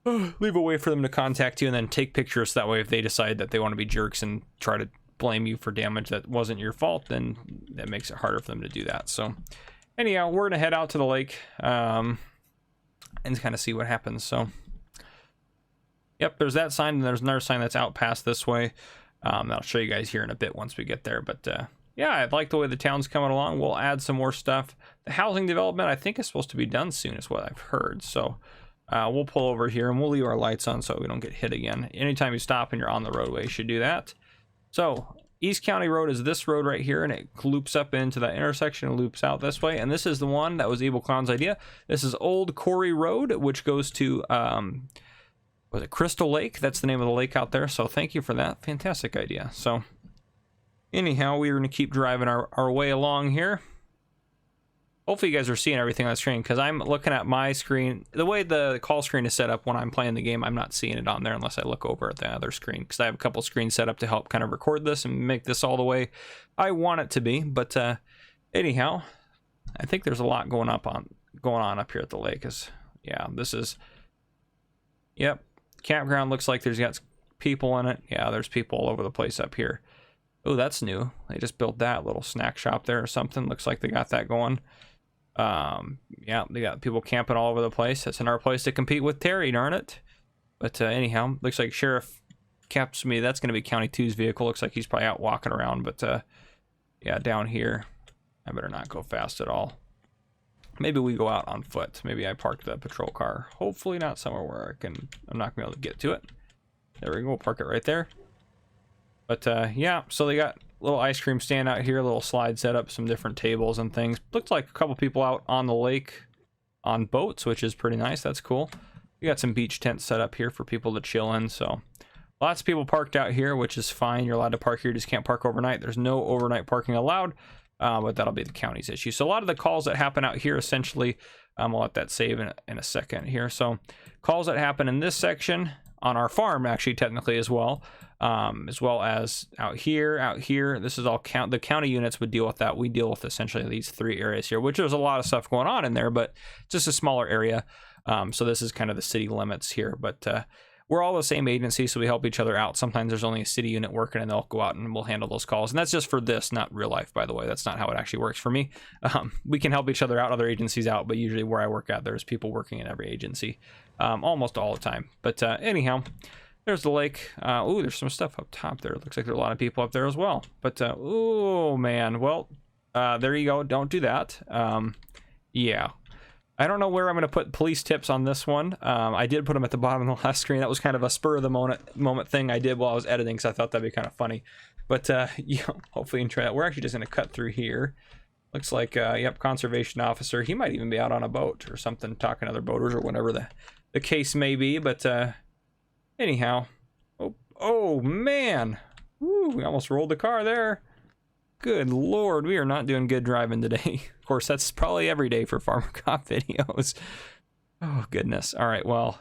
A: leave a way for them to contact you, and then take pictures. So that way if they decide that they want to be jerks and try to blame you for damage that wasn't your fault, then that makes it harder for them to do that. So anyhow, we're gonna head out to the lake and kind of see what happens. So yep, there's that sign, and there's another sign that's out past this way. I'll show you guys here in a bit once we get there. But yeah, I like the way the town's coming along. We'll add some more stuff. The housing development, I think, is supposed to be done soon, is what I've heard. So we'll pull over here, and we'll leave our lights on so we don't get hit again. Anytime you stop and you're on the roadway, you should do that. So East County Road is this road right here, and it loops up into that intersection and loops out this way. And this is the one that was Evil Clown's idea. This is Old Quarry Road, which goes to was it Crystal Lake? That's the name of the lake out there. So thank you for that. Fantastic idea. So anyhow, we're going to keep driving our way along here. Hopefully you guys are seeing everything on the screen, because I'm looking at my screen. The way the call screen is set up when I'm playing the game, I'm not seeing it on there unless I look over at the other screen, because I have a couple screens set up to help kind of record this and make this all the way I want it to be. But anyhow, I think there's a lot going on up here at the lake. Yeah, this is, yep, campground. Looks like there's got people in it. Yeah, there's people all over the place up here. Oh, that's new. They just built that little snack shop there or something. Looks like they got that going. Yeah, they got people camping all over the place. That's another place to compete with Terry, darn it. But anyhow, looks like Sheriff caps me. That's going to be County 2's vehicle. Looks like he's probably out walking around. But yeah, down here, I better not go fast at all. Maybe we go out on foot. Maybe I park the patrol car. Hopefully not somewhere where I'm not going to be able to get to it. There we go. We'll park it right there. But yeah, so they got a little ice cream stand out here, a little slide set up, some different tables and things. Looks like a couple people out on the lake on boats, which is pretty nice. That's cool. We got some beach tents set up here for people to chill in. So lots of people parked out here, which is fine. You're allowed to park here, you just can't park overnight. There's no overnight parking allowed, but that'll be the county's issue. So a lot of the calls that happen out here, essentially, I'll let that save in a second here. So calls that happen in this section on our farm, actually, technically as well as out here. This is all the county units would deal with that. We deal with essentially these three areas here, which there's a lot of stuff going on in there, but just a smaller area. So this is kind of the city limits here, but we're all the same agency, so we help each other out. Sometimes there's only a city unit working, and they'll go out and we'll handle those calls. And that's just for this, not real life, by the way. That's not how it actually works for me. We can help each other out, other agencies out, but usually where I work at, there's people working in every agency almost all the time. But anyhow, there's the lake. Ooh, there's some stuff up top there. It looks like there's a lot of people up there as well. But oh man, well, there you go. Don't do that. Yeah. I don't know where I'm going to put police tips on this one. I did put them at the bottom of the last screen. That was kind of a spur of the moment thing I did while I was editing, because I thought that'd be kind of funny. But yeah, hopefully you can try that. We're actually just going to cut through here. Looks like, yep, conservation officer. He might even be out on a boat or something, talking to other boaters or whatever the case may be. But anyhow, oh man, woo, we almost rolled the car there. Good Lord, we are not doing good driving today. Of course, that's probably every day for Farmer Cop videos. Oh, goodness. All right, well,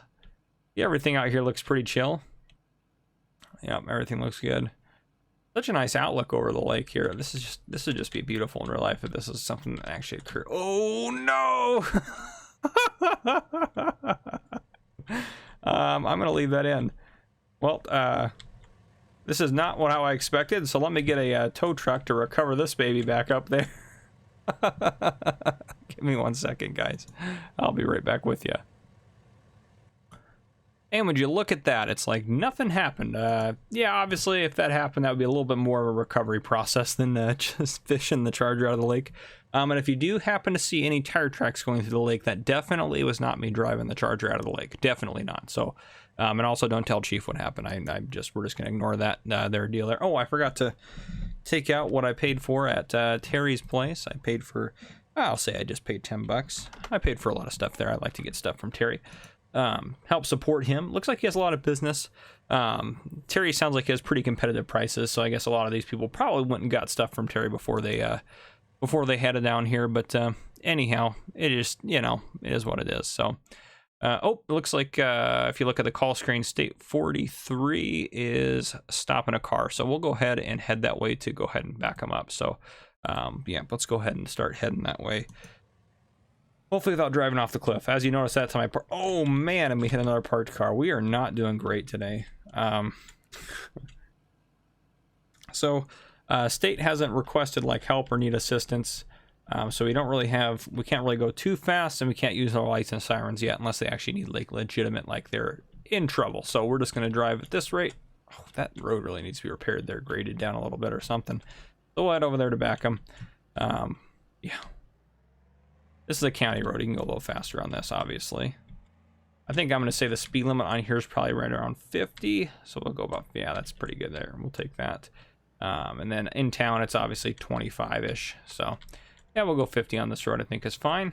A: yeah, everything out here looks pretty chill. Yep, everything looks good. Such a nice outlook over the lake here. This would just be beautiful in real life if this is something that actually occurred. Oh, no! I'm going to leave that in. Well, this is not how I expected, so let me get a tow truck to recover this baby back up there. Give me 1 second, guys. I'll be right back with you. And would you look at that? It's like nothing happened. Yeah, obviously, if that happened, that would be a little bit more of a recovery process than just fishing the Charger out of the lake. And if you do happen to see any tire tracks going through the lake, that definitely was not me driving the Charger out of the lake. Definitely not. So, and also don't tell Chief what happened. We're just gonna ignore that their deal there. Oh, I forgot to take out what I paid for at Terry's place. I paid for, I'll say I just paid $10. I paid for a lot of stuff there. I like to get stuff from Terry. help support him. Looks like he has a lot of business. Terry sounds like he has pretty competitive prices, so I guess a lot of these people probably went and got stuff from Terry before they headed down here. But anyhow, it is, you know, it is what it is. So oh, it looks like if you look at the call screen, state 43 is stopping a car, so we'll go ahead and head that way to go ahead and back them up. So yeah, let's go ahead and start heading that way, hopefully without driving off the cliff. As you notice, that time oh man, and we hit another parked car. We are not doing great today. So state hasn't requested like help or need assistance, so we can't really go too fast, and we can't use our lights and sirens yet unless they actually need like legitimate, like they're in trouble. So we're just going to drive at this rate. Oh, that road really needs to be repaired there, graded down a little bit or something. So we'll head over there to back them. Yeah, this is a county road. You can go a little faster on this, obviously. I think I'm going to say the speed limit on here is probably right around 50. So we'll go about, yeah, that's pretty good there. We'll take that. And then in town, it's obviously 25-ish. So yeah, we'll go 50 on this road, I think is fine.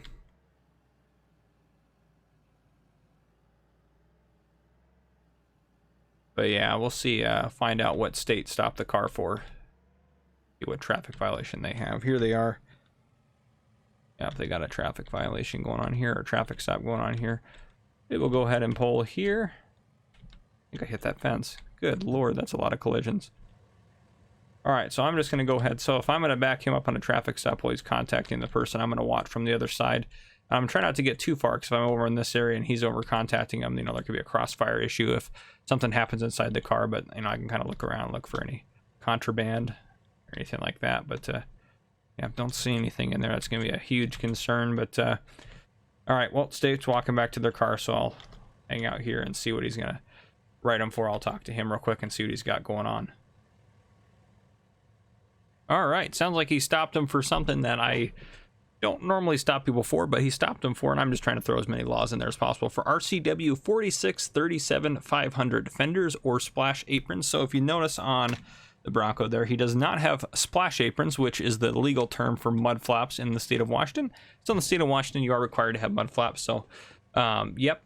A: But yeah, we'll see, find out what state stopped the car for. See what traffic violation they have. Here they are. Yeah, if they got a traffic violation going on here, or traffic stop going on here. Maybe we'll go ahead and pull here. I think I hit that fence. Good Lord, that's a lot of collisions. All right, so I'm just going to go ahead. So if I'm going to back him up on a traffic stop while he's contacting the person, I'm going to watch from the other side. I'm trying not to get too far, because if I'm over in this area and he's over contacting him, you know, there could be a crossfire issue if something happens inside the car. But, you know, I can kind of look around, look for any contraband or anything like that. But, yeah, don't see anything in there. That's going to be a huge concern. But, all right, well, State's walking back to their car, so I'll hang out here and see what he's going to write him for. I'll talk to him real quick and see what he's got going on. All right, sounds like he stopped him for something that I don't normally stop people for, but he stopped him for, and I'm just trying to throw as many laws in there as possible, for RCW 4637-500 fenders or splash aprons. So if you notice on the Bronco there, he does not have splash aprons, which is the legal term for mud flaps in the state of Washington. So in the state of Washington, you are required to have mud flaps. So, yep,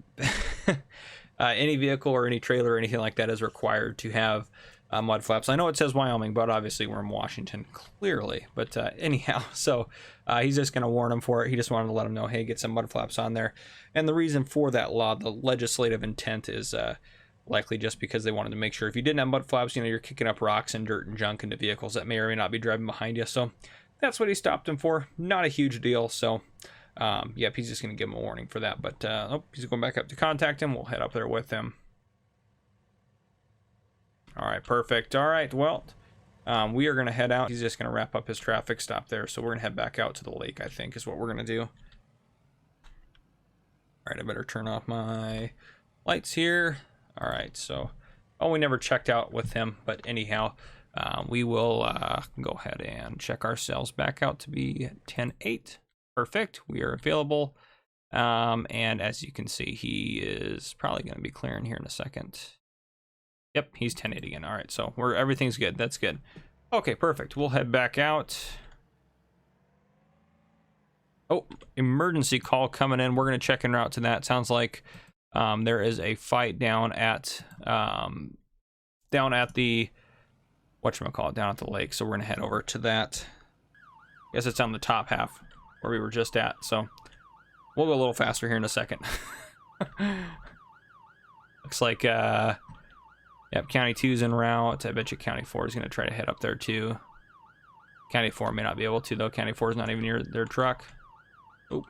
A: any vehicle or any trailer or anything like that is required to have mud flaps. I know it says Wyoming, but obviously we're in Washington, clearly. But anyhow, so he's just going to warn him for it. He just wanted to let him know, hey, get some mud flaps on there. And the reason for that law, the legislative intent, is likely just because they wanted to make sure if you didn't have mud flaps, you know, you're kicking up rocks and dirt and junk into vehicles that may or may not be driving behind you. So that's what he stopped him for. Not a huge deal. So yep, he's just going to give him a warning for that. But oh, he's going back up to contact him. We'll head up there with him. All right, perfect. All right, well, we are going to head out. He's just going to wrap up his traffic stop there. So we're going to head back out to the lake, I think, is what we're going to do. All right, I better turn off my lights here. All right, so, oh, we never checked out with him. But anyhow, we will go ahead and check ourselves back out to be 10-8. Perfect. We are available. And as you can see, he is probably going to be clearing here in a second. Yep, he's 10-8 again. All right, so everything's good. That's good. Okay, perfect. We'll head back out. Oh, emergency call coming in. We're going to check en route to that. Sounds like there is a fight down at the whatchamacallit, down at the lake. So we're going to head over to that. I guess it's on the top half where we were just at. So we'll go a little faster here in a second. Looks like yep, County 2's en route. I bet you County 4 is going to try to head up there too. County 4 may not be able to, though. County 4 is not even near their truck. Oh.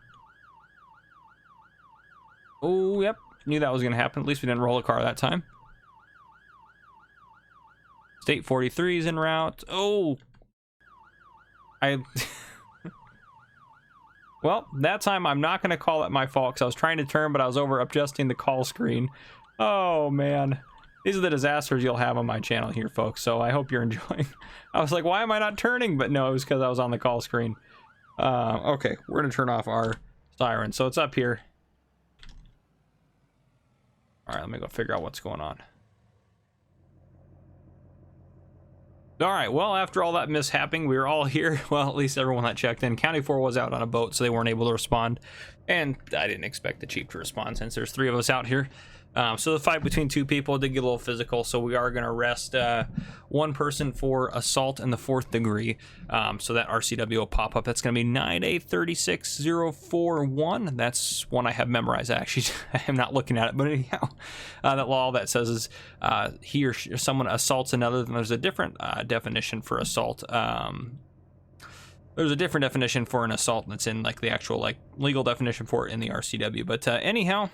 A: Oh, yep. Knew that was going to happen. At least we didn't roll a car that time. State 43 is en route. Oh. Well, that time I'm not going to call it my fault because I was trying to turn, but I was over adjusting the call screen. Oh, man. These are the disasters you'll have on my channel here, folks, so I hope you're enjoying. I was like, why am I not turning? But no, it was because I was on the call screen. Okay, we're going to turn off our siren. So it's up here. All right, let me go figure out what's going on. All right, well, after all that mishapping, we were all here. Well, at least everyone that checked in. County 4 was out on a boat, so they weren't able to respond. And I didn't expect the chief to respond since there's 3 of us out here. So the fight between 2 people did get a little physical, so we are going to arrest 1 person for assault in the 4th degree. So that RCW will pop up. That's going to be 9836041. That's one I have memorized, actually. I am not looking at it, but anyhow, that law that says is he or someone assaults another, then there's a different definition for assault. There's a different definition for an assault that's in like the actual like legal definition for it in the RCW. But anyhow,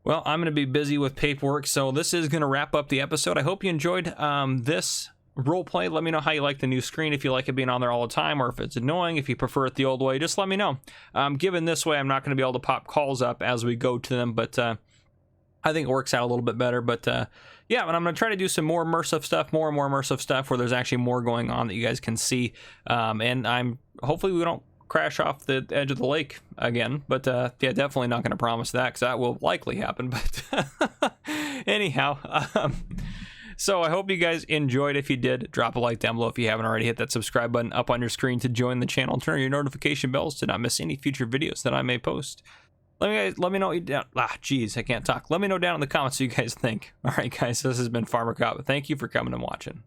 A: well, I'm going to be busy with paperwork, so this is going to wrap up the episode. I hope you enjoyed this role play. Let me know how you like the new screen, if you like it being on there all the time, or if it's annoying, if you prefer it the old way, just let me know. Given this way, I'm not going to be able to pop calls up as we go to them, but I think it works out a little bit better. But yeah, and I'm going to try to do some more immersive stuff, more and more immersive stuff where there's actually more going on that you guys can see. And hopefully we don't crash off the edge of the lake again, but yeah, definitely not going to promise that, because that will likely happen. But anyhow, so I hope you guys enjoyed. If you did, drop a like down below. If you haven't already, hit that subscribe button up on your screen to join the channel. Turn on your notification bells to not miss any future videos that I may post. Let me know down. Geez, I can't talk. Let me know down in the comments what you guys think. All right, guys, this has been Farmer Cop. Thank you for coming and watching.